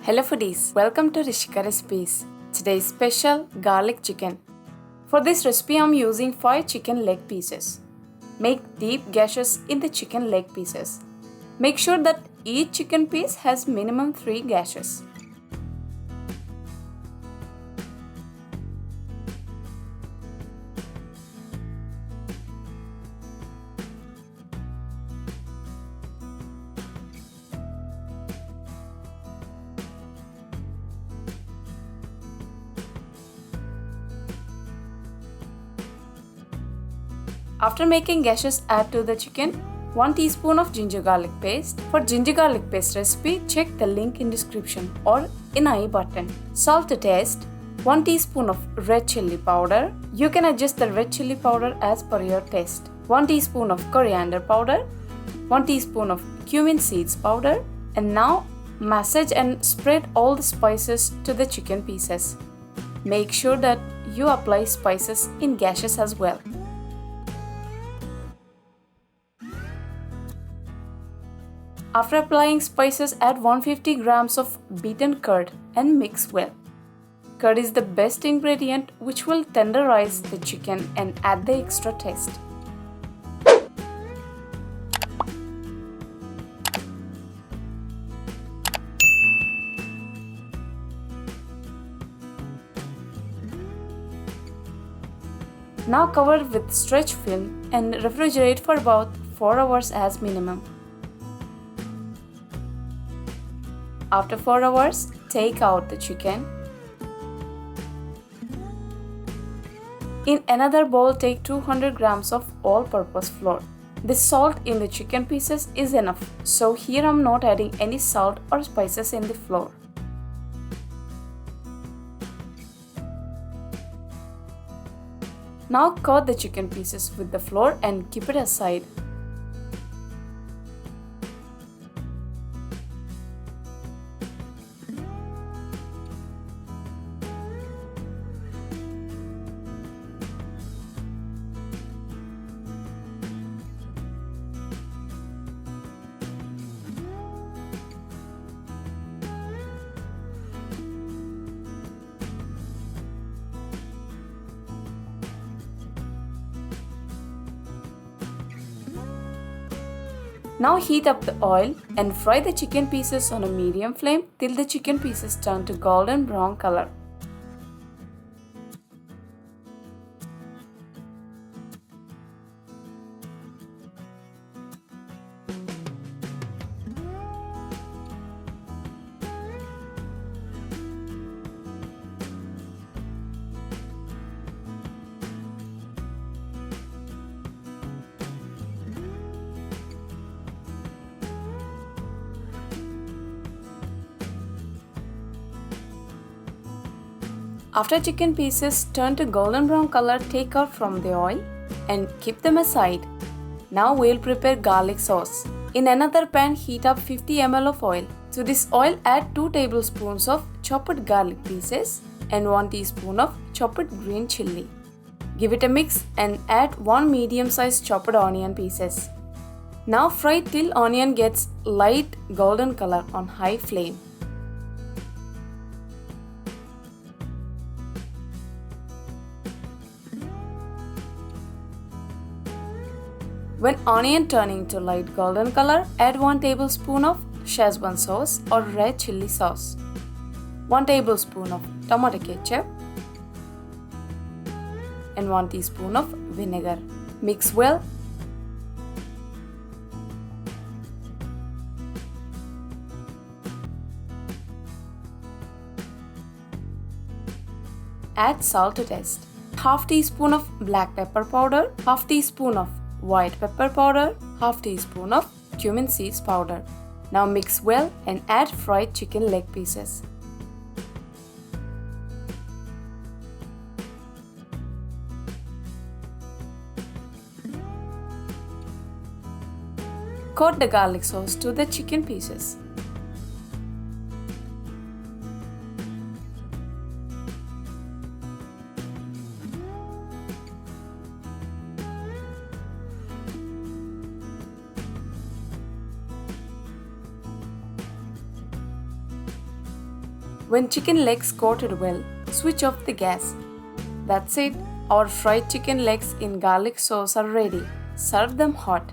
Hello foodies, welcome to Rishika recipes. Today's special garlic chicken. For this recipe I'm using 5 chicken leg pieces. Make deep gashes in the chicken leg pieces. Make sure that each chicken piece has minimum 3 gashes. After making gashes, add to the chicken 1 teaspoon of ginger garlic paste. For ginger garlic paste recipe, check the link in description or in I button. Salt to taste, 1 teaspoon of red chilli powder. You can adjust the red chilli powder as per your taste. 1 teaspoon of coriander powder, 1 teaspoon of cumin seeds powder. And now massage and spread all the spices to the chicken pieces. Make sure that you apply spices in gashes as well. After applying spices, add 150 grams of beaten curd and mix well. Curd is the best ingredient which will tenderize the chicken and add the extra taste. Now cover with stretch film and refrigerate for about 4 hours as minimum. After 4 hours, take out the chicken. In another bowl, take 200 grams of all-purpose flour. The salt in the chicken pieces is enough, so here I'm not adding any salt or spices in the flour. Now coat the chicken pieces with the flour and keep it aside. Now heat up the oil and fry the chicken pieces on a medium flame till the chicken pieces turn to golden brown color. After chicken pieces turn to golden brown color, take out from the oil and keep them aside. Now we'll prepare garlic sauce. In another pan, heat up 50 ml of oil. To this oil, add 2 tablespoons of chopped garlic pieces and 1 teaspoon of chopped green chilli. Give it a mix and add 1 medium-sized chopped onion pieces. Now fry till onion gets light golden color on high flame. When onion turning to light golden color, add 1 tablespoon of Shezwan sauce or red chilli sauce, 1 tablespoon of tomato ketchup and 1 teaspoon of vinegar. Mix well. Add salt to taste. Half teaspoon of black pepper powder, half teaspoon of white pepper powder, half teaspoon of cumin seeds powder. Now mix well and add fried chicken leg pieces. Coat the garlic sauce to the chicken pieces. When chicken legs coated well, switch off the gas. That's it. Our fried chicken legs in garlic sauce are ready. Serve them hot.